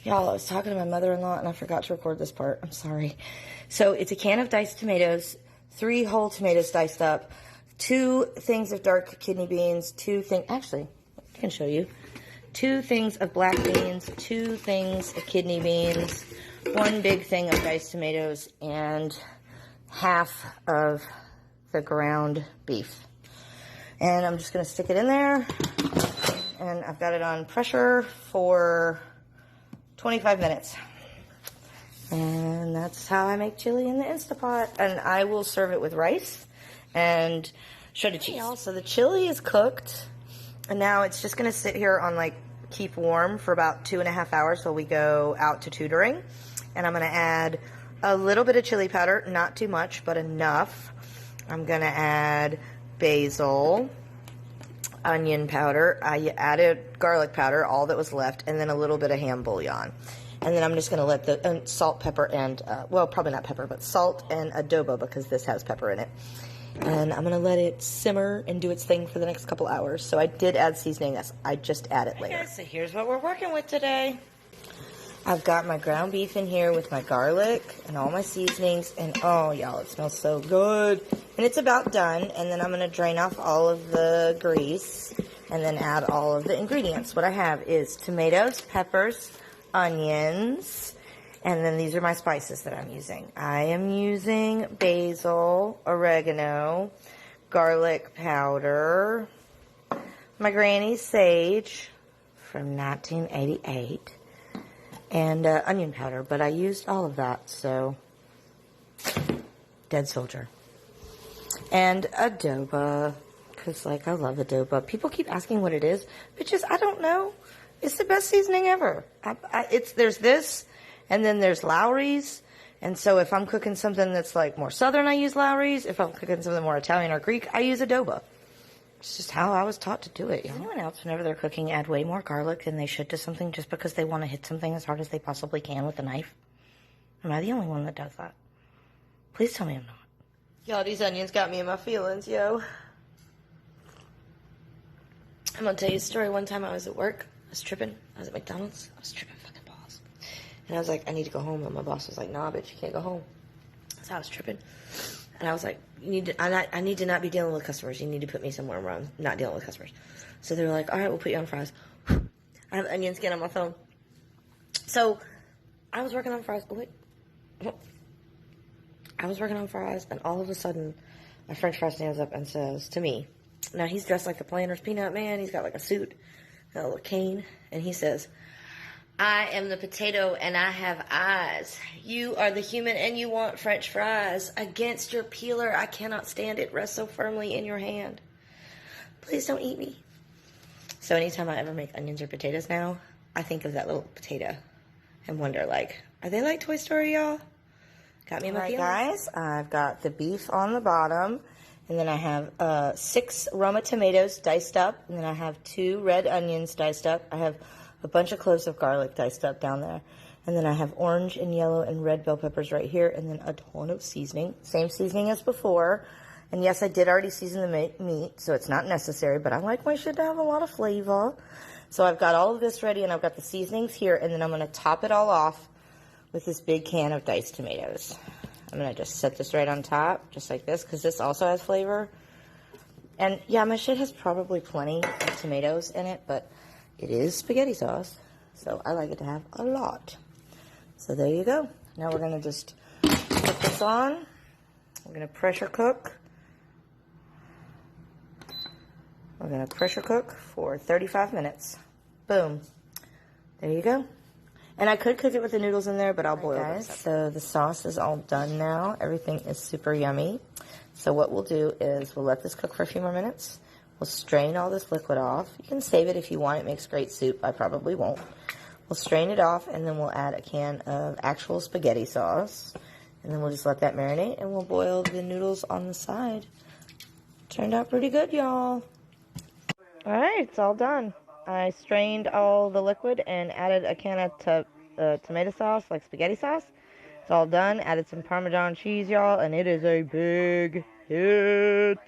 Y'all, I was talking to my mother-in-law and I forgot to record this part. I'm sorry. So it's a can of diced tomatoes, 3 whole tomatoes diced up, 2 things of dark kidney beans, actually, I can show you. 2 things of black beans, 2 things of kidney beans, 1 big thing of diced tomatoes, and half of the ground beef. And I'm just going to stick it in there. And I've got it on pressure for 25 minutes. And that's how I make chili in the Insta Pot. And I will serve it with rice and shredded cheese. So the chili is cooked. And now it's just going to sit here on keep warm for about 2.5 hours till we go out to tutoring. And I'm going to add a little bit of chili powder, not too much, but enough. I'm going to add basil, onion powder. I added garlic powder, all that was left, and then a little bit of ham bouillon. And then I'm just going to let the salt, pepper, and, well, probably not pepper, but salt and adobo because this has pepper in it. And I'm going to let it simmer and do its thing for the next couple hours. So I did add seasoning. I just add it later. Okay, so here's what we're working with today. I've got my ground beef in here with my garlic and all my seasonings. And, oh, y'all, it smells so good. And it's about done. And then I'm going to drain off all of the grease and then add all of the ingredients. What I have is tomatoes, peppers, onions, and then these are my spices that I'm using. I am using basil, oregano, garlic powder, my granny sage from 1988, and onion powder. But I used all of that, so dead soldier. And adobo, because, I love adobo. People keep asking what it is. Bitches, I don't know. It's the best seasoning ever. There's this, and then there's Lowry's. And so if I'm cooking something that's more southern, I use Lowry's. If I'm cooking something more Italian or Greek, I use adobo. It's just how I was taught to do it. Anyone else, whenever they're cooking, add way more garlic than they should to something just because they want to hit something as hard as they possibly can with a knife? Am I the only one that does that? Please tell me I'm not. Y'all, these onions got me in my feelings, yo. I'm going to tell you a story. One time I was at work. I was tripping. I was at McDonald's. I was tripping fucking balls. And I was like, I need to go home. And my boss was like, nah, bitch, you can't go home. So I was tripping. And I was like, I need to not be dealing with customers. You need to put me somewhere where I'm not dealing with customers. So they were like, all right, we'll put you on fries. I have onion skin on my phone. So I was working on fries. Oh, wait. I was working on fries, and all of a sudden, my French fry stands up and says to me, now he's dressed like the Planters Peanut Man. He's got a suit, a little cane, and he says, I am the potato and I have eyes. You are the human and you want French fries. Against your peeler, I cannot stand it. Rests so firmly in your hand. Please don't eat me. So anytime I ever make onions or potatoes now, I think of that little potato and wonder, are they like Toy Story, y'all? Got me in my feelings. Guys, I've got the beef on the bottom, and then I have 6 Roma tomatoes diced up, and then I have 2 red onions diced up. I have a bunch of cloves of garlic diced up down there, and then I have orange and yellow and red bell peppers right here, and then a ton of seasoning, same seasoning as before. And yes, I did already season the meat, so it's not necessary, but I like my shit to have a lot of flavor. So I've got all of this ready, and I've got the seasonings here, and then I'm going to top it all off with this big can of diced tomatoes. I'm going to just set this right on top, just like this, because this also has flavor. And yeah, my shit has probably plenty of tomatoes in it, but it is spaghetti sauce, so I like it to have a lot. So there you go. Now we're going to just put this on. We're going to pressure cook. We're going to pressure cook for 35 minutes. Boom. There you go. And I could cook it with the noodles in there, but I'll boil this. So the sauce is all done now. Everything is super yummy. So what we'll do is we'll let this cook for a few more minutes. We'll strain all this liquid off. You can save it if you want. It makes great soup. I probably won't. We'll strain it off, and then we'll add a can of actual spaghetti sauce. And then we'll just let that marinate, and we'll boil the noodles on the side. Turned out pretty good, y'all. All right, it's all done. I strained all the liquid and added a can of tomato sauce, like spaghetti sauce. It's all done. Added some Parmesan cheese, y'all, and it is a big hit.